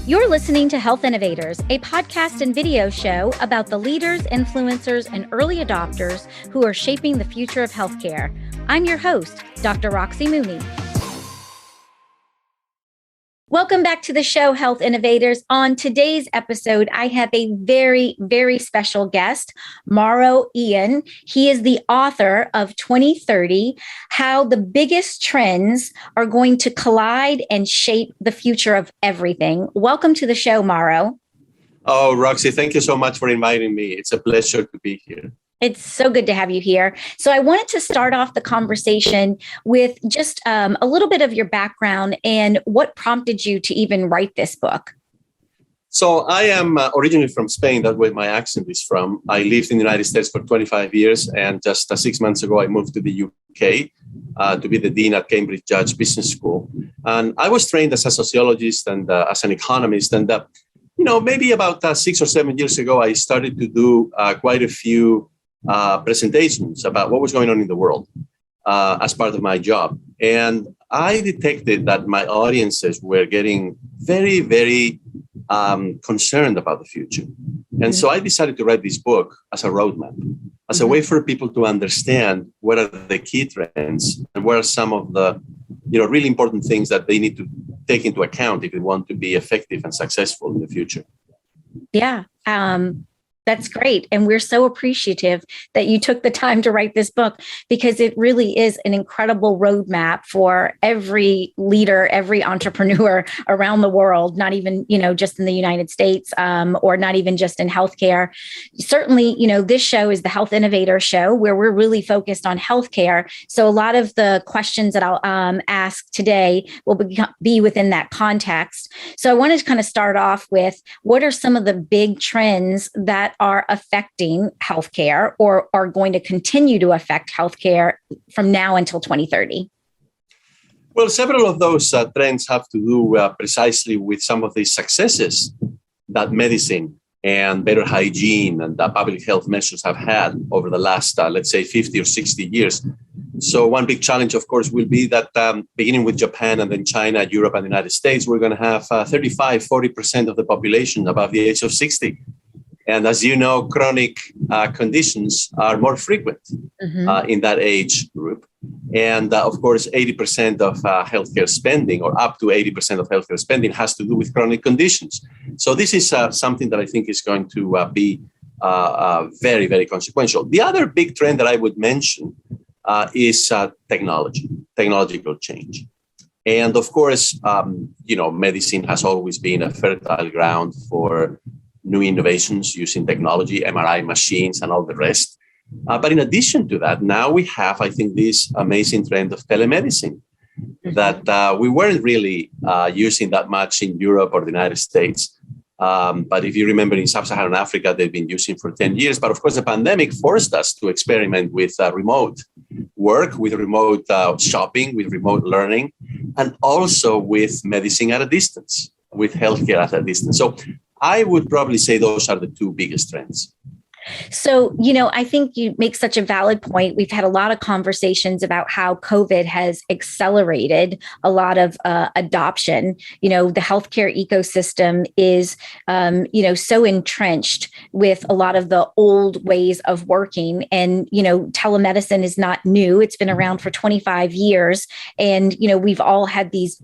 You're listening to Health Innovators, a podcast and video show about the leaders, influencers, and early adopters who are shaping the future of healthcare. I'm your host, Dr. Roxy Mooney. Welcome back to the show, Health Innovators. On today's episode, I have a very, very special guest, Mauro Guillen. He is the author of 2030, How the Biggest Trends Are Going to Collide and Shape the Future of Everything. Welcome to the show, Mauro. Oh, Roxy, thank you so much for inviting me. It's a pleasure to be here. It's so good to have you here. So I wanted to start off the conversation with just a little bit of your background and what prompted you to even write this book. So I am originally from Spain. That's where my accent is from. I lived in the United States for 25 years. And just 6 months ago, I moved to the UK to be the dean at Cambridge Judge Business School. And I was trained as a sociologist and as an economist. And, maybe about 6 or 7 years ago, I started to do quite a few presentations about what was going on in the world as part of my job. And I detected that my audiences were getting very, very concerned about the future. And so I decided to write this book as a roadmap, as a way for people to understand what are the key trends and what are some of the really important things that they need to take into account if they want to be effective and successful in the future. Yeah. That's great. And we're so appreciative that you took the time to write this book, because it really is an incredible roadmap for every leader, every entrepreneur around the world, not even, just in the United States or not even just in healthcare. Certainly, this show is the Health Innovator Show, where we're really focused on healthcare. So a lot of the questions that I'll ask today will be within that context. So I wanted to kind of start off with, what are some of the big trends that are affecting healthcare or are going to continue to affect healthcare from now until 2030? Well, several of those trends have to do precisely with some of the successes that medicine and better hygiene and public health measures have had over the last, let's say, 50 or 60 years. So one big challenge, of course, will be that beginning with Japan and then China, Europe, and the United States, we're going to have 40% of the population above the age of 60. And as you know, chronic conditions are more frequent in that age group. And of course, 80% of healthcare spending, or up to 80% of healthcare spending, has to do with chronic conditions. So this is something that I think is going to be very, very consequential. The other big trend that I would mention is technological change. And of course, medicine has always been a fertile ground for new innovations using technology, MRI machines, and all the rest. But in addition to that, now we have, I think, this amazing trend of telemedicine that we weren't really using that much in Europe or the United States. But if you remember, in Sub-Saharan Africa, they've been using for 10 years. But of course, the pandemic forced us to experiment with remote work, with remote shopping, with remote learning, and also with medicine at a distance, with healthcare at a distance. So I would probably say those are the two biggest trends. So, I think you make such a valid point. We've had a lot of conversations about how COVID has accelerated a lot of adoption. The healthcare ecosystem is, so entrenched with a lot of the old ways of working. And, telemedicine is not new. It's been around for 25 years. And, we've all had these,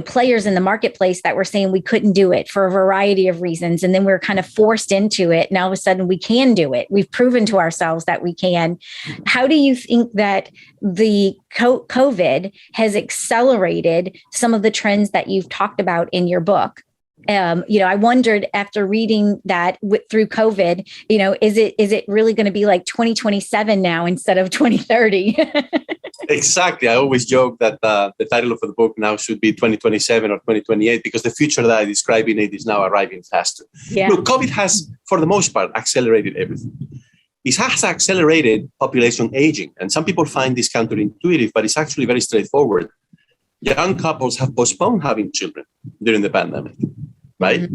players in the marketplace that were saying we couldn't do it for a variety of reasons. And then we were kind of forced into it. And all of a sudden, we can do it. We've proven to ourselves that we can. How do you think that the COVID has accelerated some of the trends that you've talked about in your book? I wondered, after reading that through COVID, is it really going to be like 2027 now instead of 2030? Exactly. I always joke that the title of the book now should be 2027 or 2028, because the future that I describe in it is now arriving faster. Yeah. Look, COVID has, for the most part, accelerated everything. It has accelerated population aging. And some people find this counterintuitive, but it's actually very straightforward. Young couples have postponed having children during the pandemic, right?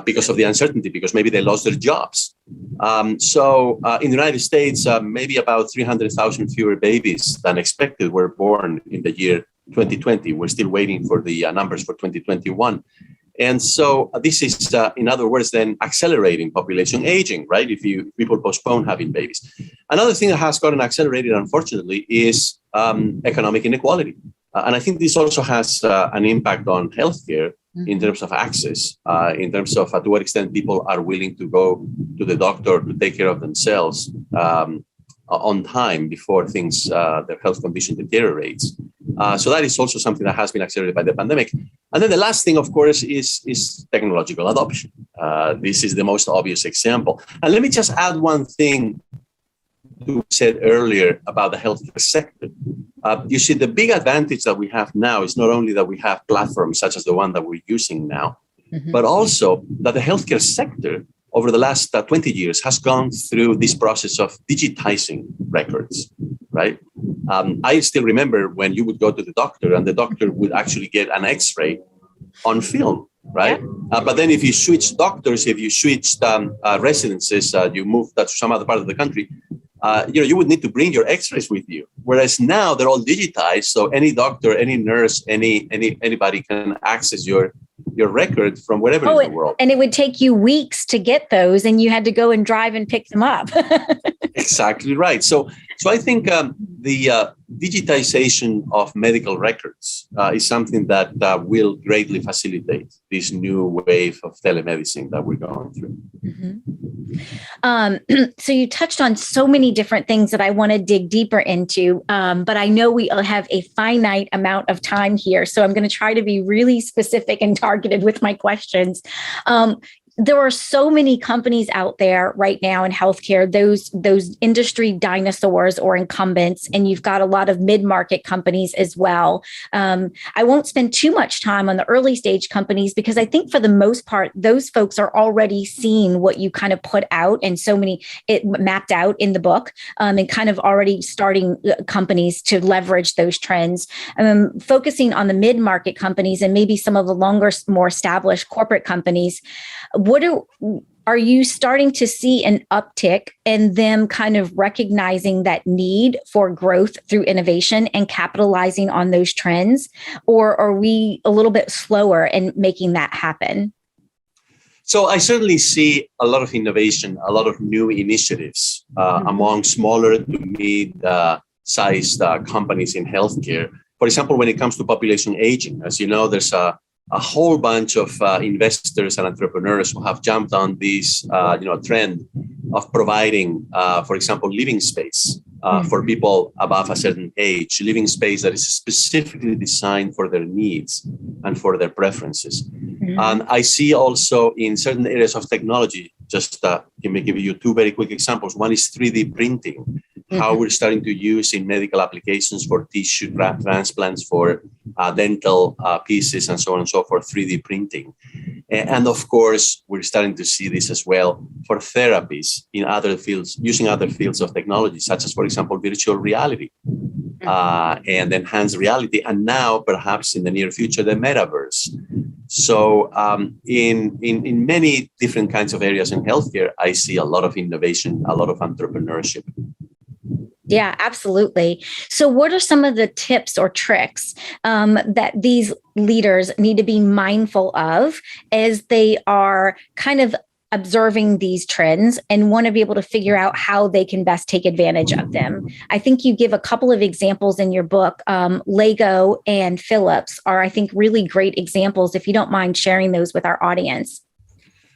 Because of the uncertainty, because maybe they lost their jobs. So in the United States, maybe about 300,000 fewer babies than expected were born in the year 2020. We're still waiting for the numbers for 2021. And so this is, in other words, then accelerating population aging, right? If people postpone having babies. Another thing that has gotten accelerated, unfortunately, is economic inequality. And I think this also has an impact on healthcare in terms of access, in terms of to what extent people are willing to go to the doctor to take care of themselves on time before their health condition deteriorates. So that is also something that has been accelerated by the pandemic. And then the last thing, of course, is technological adoption. This is the most obvious example. And let me just add one thing you said earlier about the healthcare sector. You see, the big advantage that we have now is not only that we have platforms such as the one that we're using now, but also that the healthcare sector over the last 20 years has gone through this process of digitizing records, right? I still remember when you would go to the doctor and the doctor would actually get an X-ray on film, right? Yeah. But then if you switch doctors, if you switched residences, you moved to some other part of the country, you would need to bring your X-rays with you. Whereas now they're all digitized, so any doctor, any nurse, anybody can access your record from wherever in the world. And it would take you weeks to get those, and you had to go and drive and pick them up. Exactly right. So I think the digitization of medical records is something that will greatly facilitate this new wave of telemedicine that we're going through. So you touched on so many different things that I want to dig deeper into, but I know we have a finite amount of time here. So I'm going to try to be really specific and targeted with my questions. There are so many companies out there right now in healthcare, those industry dinosaurs or incumbents, and you've got a lot of mid-market companies as well. I won't spend too much time on the early stage companies because I think for the most part, those folks are already seeing what you kind of put out and it mapped out in the book, and kind of already starting companies to leverage those trends. Focusing on the mid-market companies and maybe some of the longer, more established corporate companies, are you starting to see an uptick in them kind of recognizing that need for growth through innovation and capitalizing on those trends? Or are we a little bit slower in making that happen? So I certainly see a lot of innovation, a lot of new initiatives among smaller to mid-sized companies in healthcare. For example, when it comes to population aging, as you know, there's a whole bunch of investors and entrepreneurs who have jumped on this, trend of providing, for example, living space for people above a certain age, living space that is specifically designed for their needs and for their preferences. And I see also in certain areas of technology, just let me give you two very quick examples. One is 3D printing, how we're starting to use in medical applications for tissue transplants, for dental pieces, and so on and so forth, 3D printing. And of course, we're starting to see this as well for therapies in other fields, using other fields of technology, such as, for example, virtual reality and enhanced reality, and now perhaps in the near future, the metaverse. So in many different kinds of areas in healthcare, I see a lot of innovation, a lot of entrepreneurship. Yeah, absolutely. So what are some of the tips or tricks that these leaders need to be mindful of as they are kind of observing these trends and want to be able to figure out how they can best take advantage of them? I think you give a couple of examples in your book. Lego and Philips are, I think, really great examples, if you don't mind sharing those with our audience.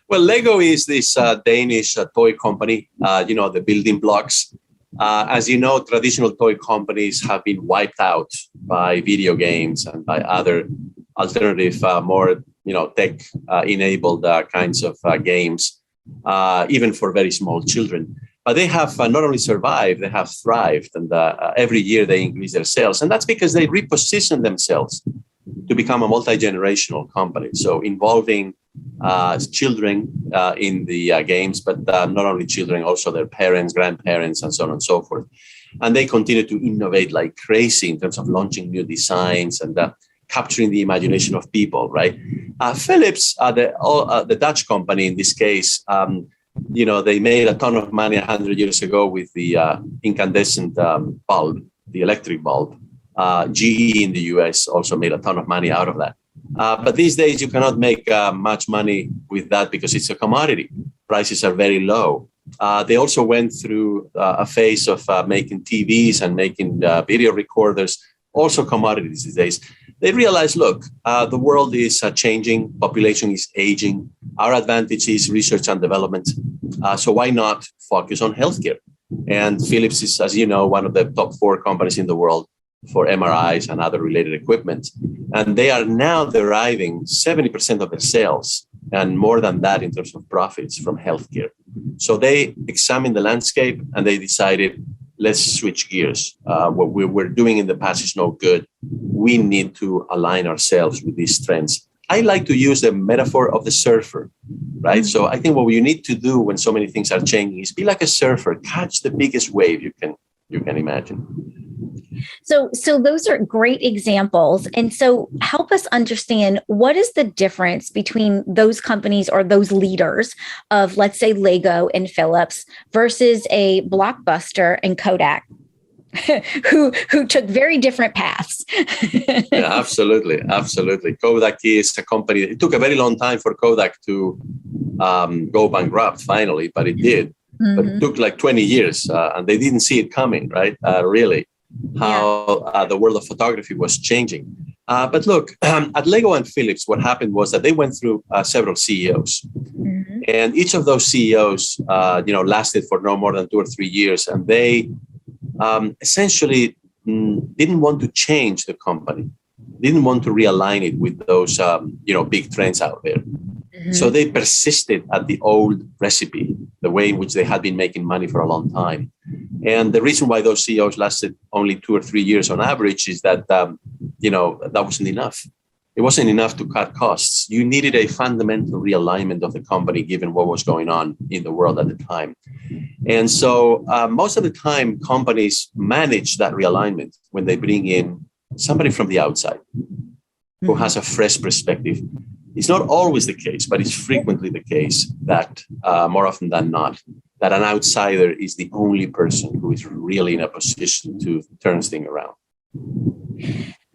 Well, Lego is this Danish toy company, the building blocks. As you know, traditional toy companies have been wiped out by video games and by other alternative, more tech-enabled kinds of games, even for very small children. But they have not only survived, they have thrived, and every year they increase their sales. And that's because they reposition themselves to become a multi-generational company. So involving children in the games, but not only children, also their parents, grandparents, and so on and so forth. And they continue to innovate like crazy in terms of launching new designs and capturing the imagination of people, right? Philips, the Dutch company in this case, they made a ton of money 100 years ago with the incandescent bulb, the electric bulb. GE in the US also made a ton of money out of that. But these days, you cannot make much money with that because it's a commodity. Prices are very low. They also went through a phase of making TVs and making video recorders, also commodities these days. They realized, look, the world is changing, population is aging. Our advantage is research and development. So why not focus on healthcare? And Philips is, as you know, one of the top 4 companies in the world for MRIs and other related equipment. And they are now deriving 70% of their sales and more than that in terms of profits from healthcare. So they examined the landscape and they decided, let's switch gears. What we were doing in the past is no good. We need to align ourselves with these trends. I like to use the metaphor of the surfer, right? So I think what you need to do when so many things are changing is be like a surfer, catch the biggest wave you can imagine. So those are great examples. And so help us understand, what is the difference between those companies or those leaders of, let's say, Lego and Philips versus a Blockbuster and Kodak, who took very different paths? Yeah, absolutely. Kodak is a company. It took a very long time for Kodak to go bankrupt finally, but it did. Mm-hmm. But it took like 20 years and they didn't see it coming, right? Really. How the world of photography was changing. But look, at Lego and Philips, what happened was that they went through several CEOs. Mm-hmm. And each of those CEOs, lasted for no more than 2 or 3 years. And they essentially didn't want to change the company, didn't want to realign it with those, big trends out there. Mm-hmm. So they persisted at the old recipe, the way in which they had been making money for a long time. And the reason why those CEOs lasted only 2 or 3 years on average is that, that wasn't enough. It wasn't enough to cut costs. You needed a fundamental realignment of the company, given what was going on in the world at the time. And so most of the time, companies manage that realignment when they bring in somebody from the outside who has a fresh perspective. It's not always the case, but it's frequently the case that more often than not, that an outsider is the only person who is really in a position to turn things around.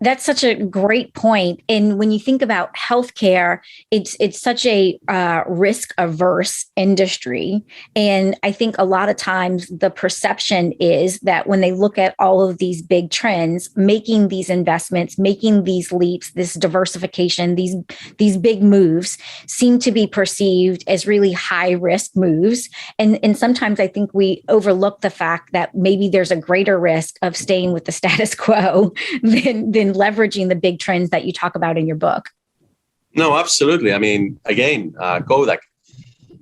That's such a great point. And when you think about healthcare, it's such a risk-averse industry. And I think a lot of times the perception is that when they look at all of these big trends, making these investments, making these leaps, this diversification, these big moves seem to be perceived as really high-risk moves. And sometimes I think we overlook the fact that maybe there's a greater risk of staying with the status quo than leveraging the big trends that you talk about in your book. No, absolutely. I mean, again, Kodak.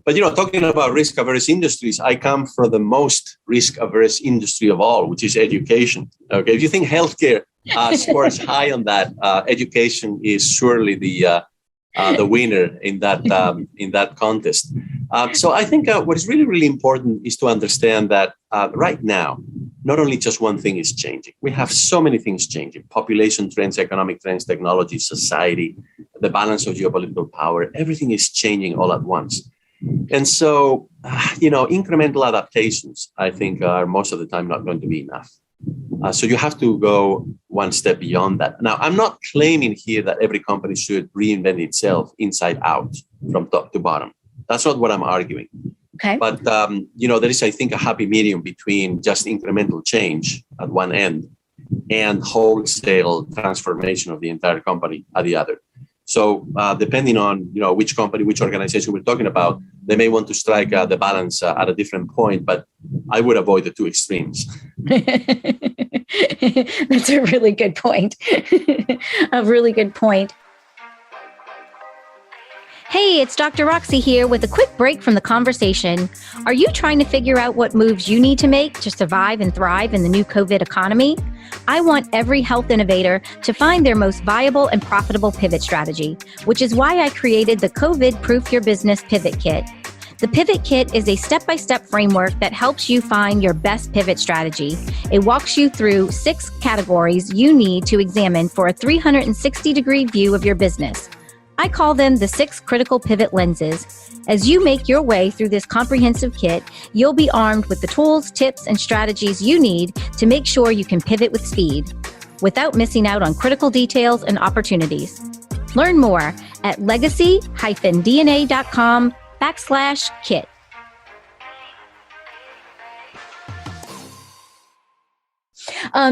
But, talking about risk-averse industries, I come from the most risk-averse industry of all, which is education. Okay, if you think healthcare scores high on that, education is surely the winner in that contest. So I think what is really, really important is to understand that right now, not only just one thing is changing. We have so many things changing: population trends, economic trends, technology, society, the balance of geopolitical power. Everything is changing all at once. And so, incremental adaptations, I think, are most of the time not going to be enough. So you have to go one step beyond that. Now, I'm not claiming here that every company should reinvent itself inside out, from top to bottom. That's not what I'm arguing. Okay. But, there is, I think, a happy medium between just incremental change at one end and wholesale transformation of the entire company at the other. So depending on, which company, which organization we're talking about, they may want to strike the balance at a different point, but I would avoid the two extremes. That's a really good point. A really good point. Hey, it's Dr. Roxy here with a quick break from the conversation. Are you trying to figure out what moves you need to make to survive and thrive in the new COVID economy? I want every health innovator to find their most viable and profitable pivot strategy, which is why I created the COVID Proof Your Business Pivot Kit. The Pivot Kit is a step-by-step framework that helps you find your best pivot strategy. It walks you through 6 categories you need to examine for a 360-degree view of your business. I call them the 6 critical pivot lenses. As you make your way through this comprehensive kit, you'll be armed with the tools, tips, and strategies you need to make sure you can pivot with speed without missing out on critical details and opportunities. Learn more at legacy-dna.com/kit.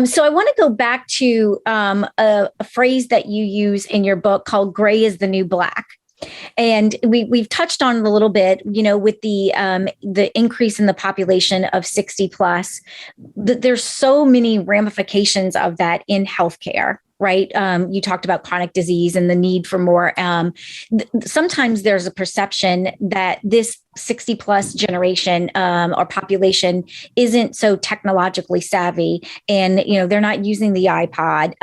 So I want to go back to a phrase that you use in your book called "Gray is the New Black." And we've touched on it a little bit, with the increase in the population of 60 plus. There's so many ramifications of that in healthcare, right? You talked about chronic disease and the need for more. Sometimes there's a perception that this 60 plus generation or population isn't so technologically savvy, and they're not using the iPad.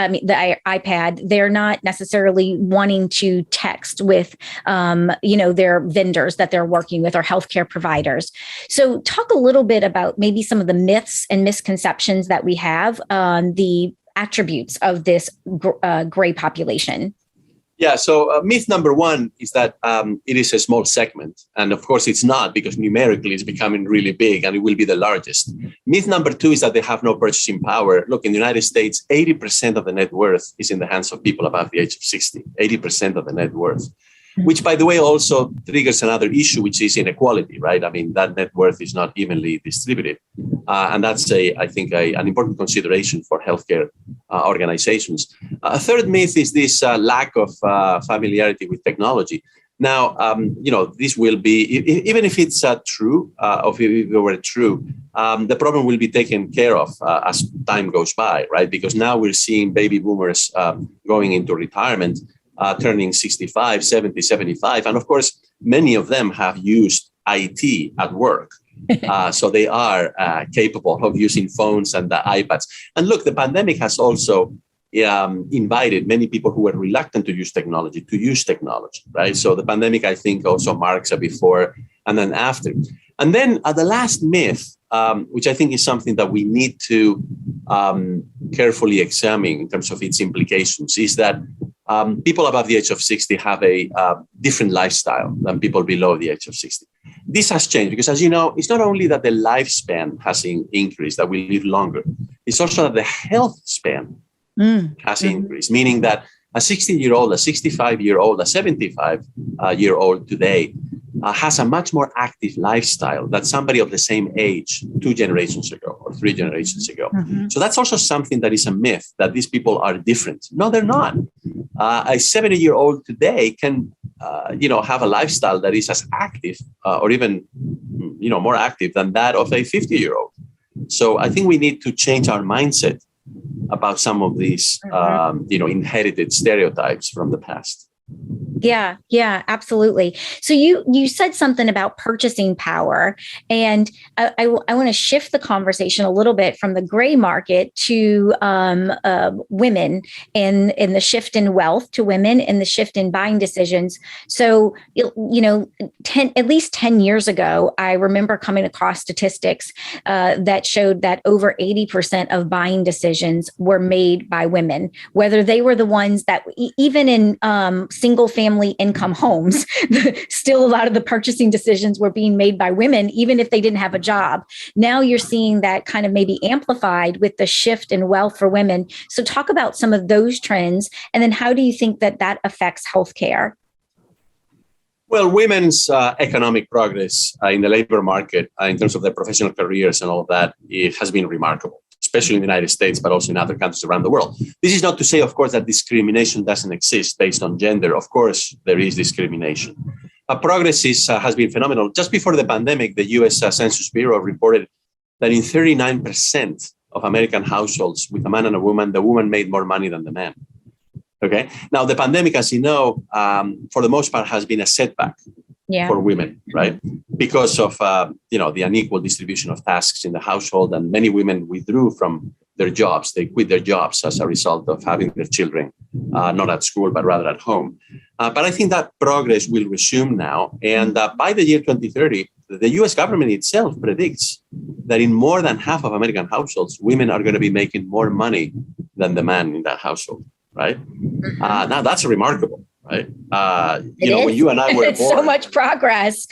They're not necessarily wanting to text with their vendors that they're working with or healthcare providers. So talk a little bit about maybe some of the myths and misconceptions that we have on the attributes of this gray population. Yeah, so myth number one is that it is a small segment. And of course, it's not, because numerically it's becoming really big and it will be the largest. Myth number two is that they have no purchasing power. Look, in the United States, 80% of the net worth is in the hands of people above the age of 60, 80% of the net worth. Which, by the way, also triggers another issue, which is inequality, right? I mean, that net worth is not evenly distributed. And that's, I think, an important consideration for healthcare organizations. A third myth is this lack of familiarity with technology. Now, this will be, even if it's true, or if it were true, the problem will be taken care of as time goes by, right? Because now we're seeing baby boomers going into retirement, turning 65, 70, 75. And of course, many of them have used IT at work. So they are capable of using phones and the iPads. And look, the pandemic has also invited many people who were reluctant to use technology, right? So the pandemic, I think, also marks a before and then after. And then the last myth, which I think is something that we need to carefully examine in terms of its implications, is that people above the age of 60 have a different lifestyle than people below the age of 60. This has changed because, as you know, it's not only that the lifespan has increased, that we live longer. It's also that the health span has increased, meaning that a 60-year-old, a 65-year-old, a 75-year-old today has a much more active lifestyle than somebody of the same age 2 generations ago or 3 generations ago. So that's also something that is a myth, that these people are different. No, they're not. A 70-year-old today can, have a lifestyle that is as active or even, more active than that of a 50-year-old. So I think we need to change our mindset about some of these, inherited stereotypes from the past. Yeah, absolutely. So you said something about purchasing power, and I want to shift the conversation a little bit from the gray market to women and the shift in wealth to women and the shift in buying decisions. So, at least 10 years ago, I remember coming across statistics that showed that over 80% of buying decisions were made by women, whether they were the ones that even in single family income homes, still a lot of the purchasing decisions were being made by women, even if they didn't have a job. Now you're seeing that kind of maybe amplified with the shift in wealth for women. So talk about some of those trends, and then how do you think that affects healthcare? Well, women's economic progress in the labor market, in terms of their professional careers and all of that, it has been remarkable, especially in the United States, but also in other countries around the world. This is not to say, of course, that discrimination doesn't exist based on gender. Of course, there is discrimination. Progress has been phenomenal. Just before the pandemic, the U.S. Census Bureau reported that in 39% of American households with a man and a woman, the woman made more money than the man. Okay. Now, the pandemic, as you know, for the most part, has been a setback for women, right? Because of, the unequal distribution of tasks in the household, and many women withdrew from their jobs. They quit their jobs as a result of having their children not at school, but rather at home. But I think that progress will resume now. And by the year 2030, the U.S. government itself predicts that in more than half of American households, women are going to be making more money than the man in that household, right? Now, that's remarkable. Right. When you and I were it's born, so much progress.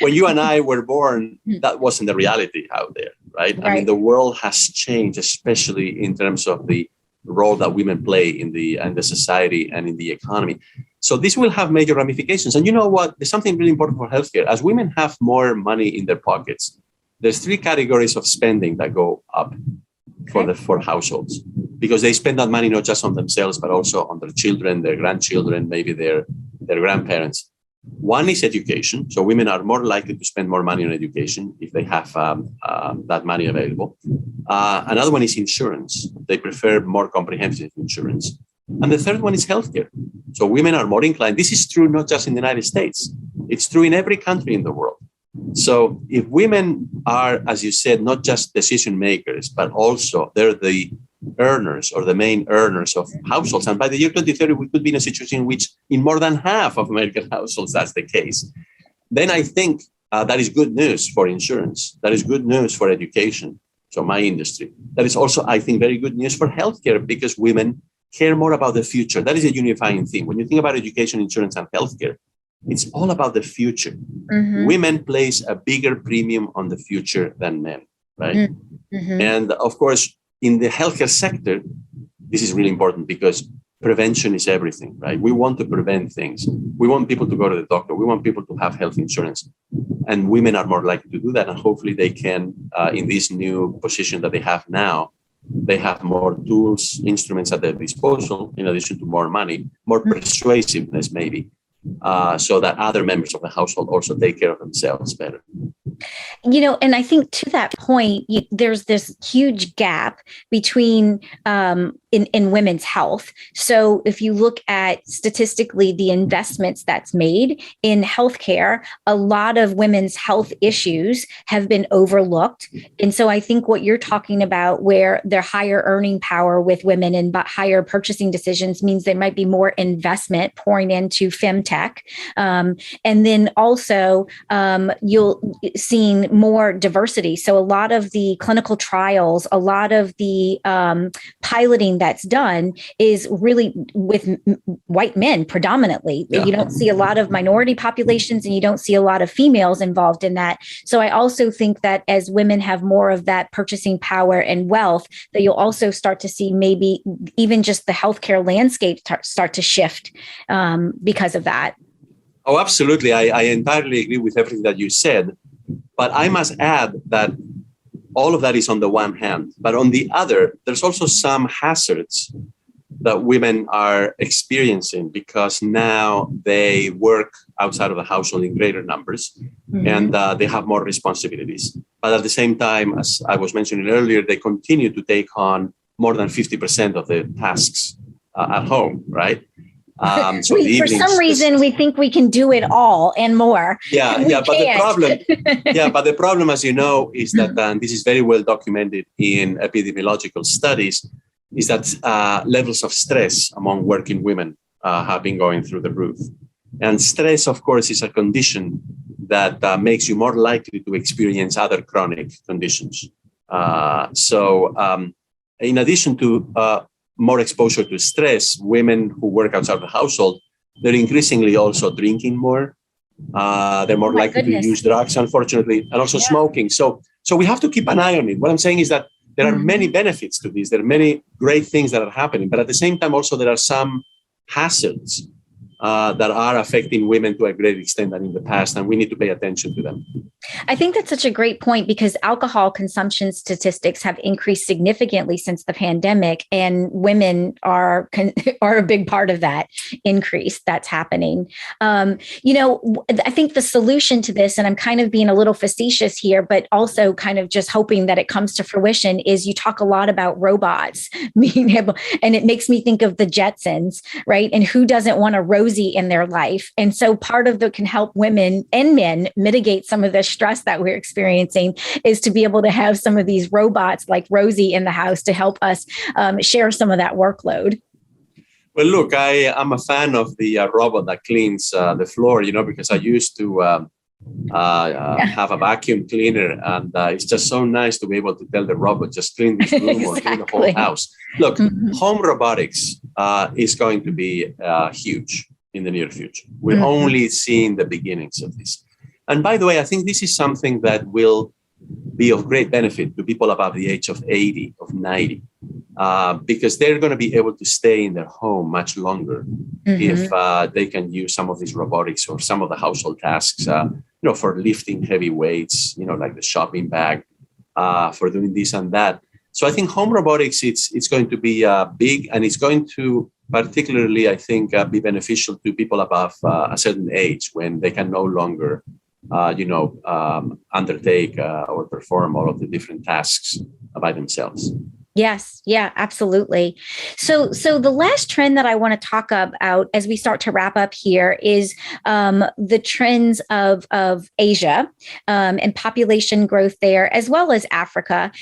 when you and I were born, that wasn't the reality out there. Right. I mean, the world has changed, especially in terms of the role that women play in the society and in the economy. So this will have major ramifications. And you know what? There's something really important for healthcare. As women have more money in their pockets, there's three categories of spending that go up for households, because they spend that money not just on themselves, but also on their children, their grandchildren, maybe their grandparents. One is education. So women are more likely to spend more money on education if they have that money available. Another one is insurance. They prefer more comprehensive insurance. And the third one is healthcare. So women are more inclined. This is true not just in the United States. It's true in every country in the world. So if women are, as you said, not just decision makers, but also they're the earners or the main earners of households. And by the year 2030, we could be in a situation in which in more than half of American households, that's the case. Then I think that is good news for insurance. That is good news for education. So my industry. That is also, I think, very good news for healthcare, because women care more about the future. That is a unifying theme. When you think about education, insurance, and healthcare, it's all about the future. Mm-hmm. Women place a bigger premium on the future than men, right? Mm-hmm. And of course, in the healthcare sector, this is really important because prevention is everything, right? We want to prevent things. We want people to go to the doctor. We want people to have health insurance. And women are more likely to do that. And hopefully they can, in this new position that they have now, they have more tools, instruments at their disposal, in addition to more money, more persuasiveness maybe, so that other members of the household also take care of themselves better. You know, and I think to that point, there's this huge gap between in women's health. So if you look at statistically the investments that's made in healthcare, a lot of women's health issues have been overlooked. And so I think what you're talking about, where their higher earning power with women and higher purchasing decisions, means there might be more investment pouring into femtech. And then also you'll seeing more diversity. So a lot of the clinical trials, a lot of the piloting that's done is really with white men predominantly. Yeah. You don't see a lot of minority populations and you don't see a lot of females involved in that. So I also think that as women have more of that purchasing power and wealth, that you'll also start to see maybe even just the healthcare landscape start to shift because of that. Oh, absolutely. I entirely agree with everything that you said. But I must add that all of that is on the one hand. But on the other, there's also some hazards that women are experiencing because now they work outside of the household in greater numbers, mm-hmm. and they have more responsibilities. But at the same time, as I was mentioning earlier, they continue to take on more than 50% of the tasks at home, right? So for some reason, we think we can do it all and more. Yeah, but the problem, as you know, is that and this is very well documented in epidemiological studies, is that levels of stress among working women have been going through the roof. And stress, of course, is a condition that makes you more likely to experience other chronic conditions. In addition to more exposure to stress, women who work outside the household, they're increasingly also drinking more. They're more likely to use drugs, unfortunately, and also smoking. So we have to keep an eye on it. What I'm saying is that there are many benefits to this. There are many great things that are happening, but at the same time, also there are some hazards that are affecting women to a greater extent than in the past, and we need to pay attention to them. I think that's such a great point because alcohol consumption statistics have increased significantly since the pandemic, and women are a big part of that increase that's happening. I think the solution to this, and I'm kind of being a little facetious here, but also kind of just hoping that it comes to fruition, is you talk a lot about robots being able, and it makes me think of the Jetsons, right? And who doesn't want a Rosie in their life? And so part of that can help women and men mitigate some of the stress that we're experiencing is to be able to have some of these robots like Rosie in the house to help us share some of that workload. Well, look, I am a fan of the robot that cleans the floor, because I used to have a vacuum cleaner, and it's just so nice to be able to tell the robot, just clean this room or clean the whole house. Look, home robotics is going to be huge in the near future. We're only seeing the beginnings of this. And by the way, I think this is something that will be of great benefit to people above the age of 80, of 90. because they're going to be able to stay in their home much longer if they can use some of these robotics or some of the household tasks, for lifting heavy weights, like the shopping bag, for doing this and that. So I think home robotics, it's going to be big, and it's going to particularly, I think, be beneficial to people above a certain age when they can no longer, undertake or perform all of the different tasks by themselves. Yes. Yeah, absolutely. So the last trend that I want to talk about as we start to wrap up here is the trends of Asia and population growth there, as well as Africa.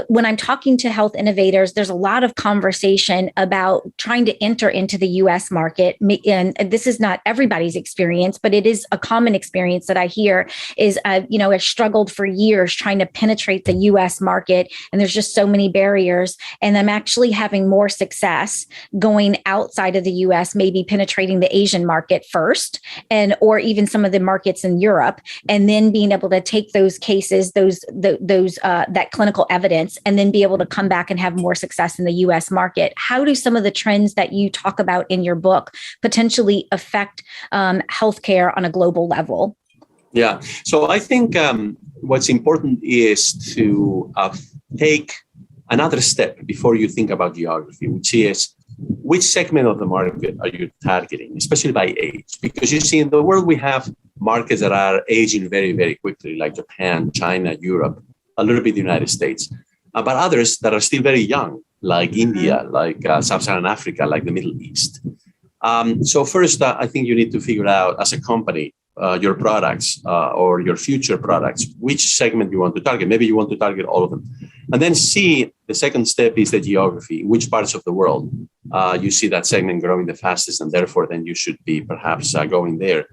When I'm talking to health innovators, there's a lot of conversation about trying to enter into the U.S. market. And this is not everybody's experience, but it is a common experience that I hear is, I've struggled for years trying to penetrate the U.S. market. And there's just so many barriers. And I'm actually having more success going outside of the US, maybe penetrating the Asian market first, or even some of the markets in Europe, and then being able to take those cases, that clinical evidence, and then be able to come back and have more success in the US market. How do some of the trends that you talk about in your book potentially affect healthcare on a global level? Yeah. So I think what's important is to take another step before you think about geography, which is which segment of the market are you targeting, especially by age? Because you see, in the world, we have markets that are aging very, very quickly, like Japan, China, Europe, a little bit the United States, but others that are still very young, like India, like Sub-Saharan Africa, like the Middle East. So first, I think you need to figure out as a company, your products or your future products, which segment you want to target. Maybe you want to target all of them. And then C, the second step is the geography, which parts of the world you see that segment growing the fastest, and therefore then you should be perhaps going there.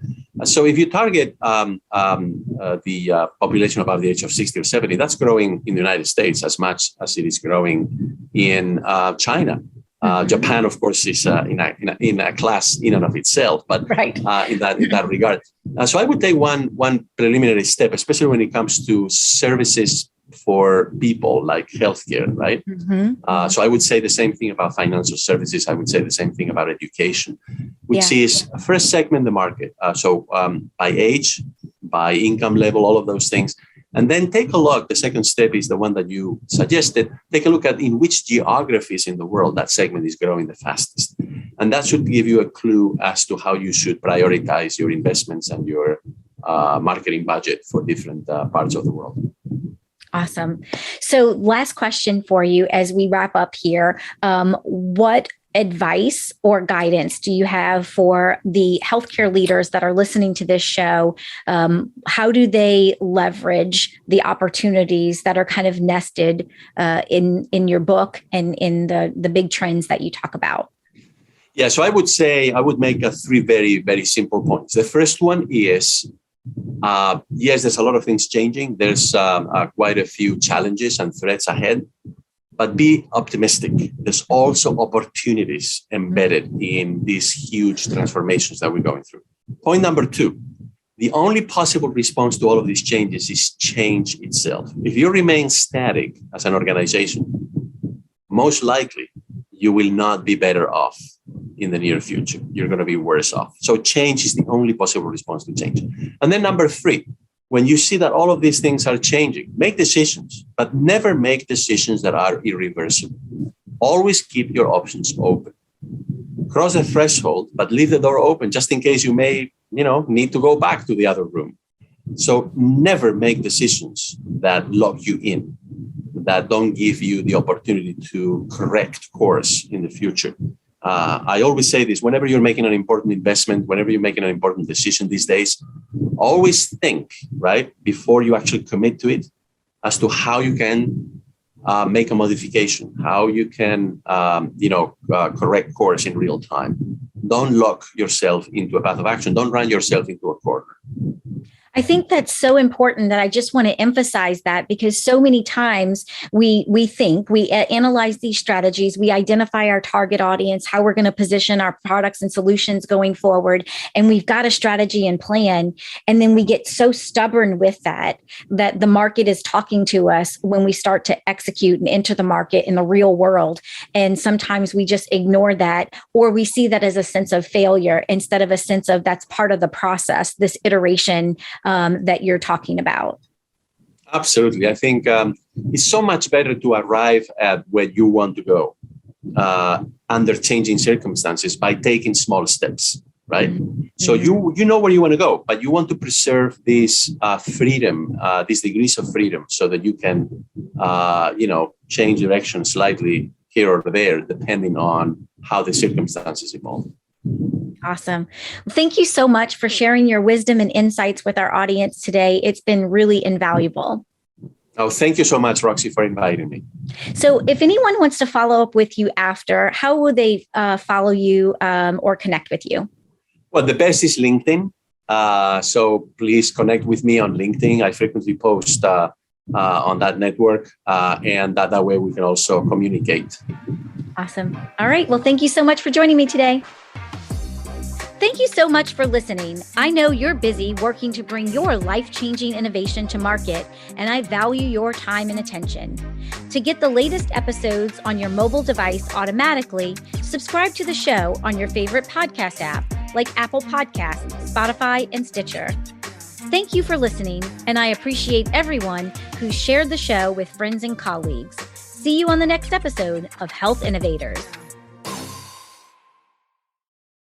So if you target the population above the age of 60 or 70, that's growing in the United States as much as it is growing in China. Japan, of course, is in a class in and of itself, but right. in that regard. So I would take one preliminary step, especially when it comes to services for people like healthcare, right? So I would say the same thing about financial services. I would say the same thing about education, which is first segment the market. So by age, by income level, all of those things. And then take a look. The second step is the one that you suggested. Take a look at in which geographies in the world that segment is growing the fastest. And that should give you a clue as to how you should prioritize your investments and your marketing budget for different parts of the world. Awesome. So last question for you as we wrap up here. What advice or guidance do you have for the healthcare leaders that are listening to this show? How do they leverage the opportunities that are kind of nested in your book and in the big trends that you talk about? Yeah, so I would make three very, very simple points. The first one is, yes, there's a lot of things changing. There's quite a few challenges and threats ahead. But be optimistic. There's also opportunities embedded in these huge transformations that we're going through. Point number two, the only possible response to all of these changes is change itself. If you remain static as an organization, most likely you will not be better off in the near future. You're going to be worse off. So change is the only possible response to change. And then number three, when you see that all of these things are changing, make decisions, but never make decisions that are irreversible. Always keep your options open. Cross the threshold, but leave the door open just in case you may, need to go back to the other room. So never make decisions that lock you in, that don't give you the opportunity to correct course in the future. I always say this, whenever you're making an important investment, whenever you're making an important decision these days, always think, right, before you actually commit to it, as to how you can make a modification, how you can, correct course in real time. Don't lock yourself into a path of action. Don't run yourself into a corner. I think that's so important that I just want to emphasize that, because so many times we think we analyze these strategies, we identify our target audience, how we're going to position our products and solutions going forward, and we've got a strategy and plan, and then we get so stubborn with that the market is talking to us when we start to execute and enter the market in the real world, and sometimes we just ignore that, or we see that as a sense of failure instead of a sense of that's part of the process, this iteration that you're talking about. Absolutely. I think it's so much better to arrive at where you want to go under changing circumstances by taking small steps, right? Mm-hmm. So you know where you want to go, but you want to preserve this freedom, these degrees of freedom, so that you can, change direction slightly here or there, depending on how the circumstances evolve. Awesome. Well, thank you so much for sharing your wisdom and insights with our audience today. It's been really invaluable. Oh, thank you so much, Roxy, for inviting me. So if anyone wants to follow up with you after, how will they follow you or connect with you? Well, the best is LinkedIn. So please connect with me on LinkedIn. I frequently post on that network, and that way we can also communicate. Awesome. All right. Well, thank you so much for joining me today. Thank you so much for listening. I know you're busy working to bring your life-changing innovation to market, and I value your time and attention. To get the latest episodes on your mobile device automatically, subscribe to the show on your favorite podcast app like Apple Podcasts, Spotify, and Stitcher. Thank you for listening, and I appreciate everyone who shared the show with friends and colleagues. See you on the next episode of Health Innovators.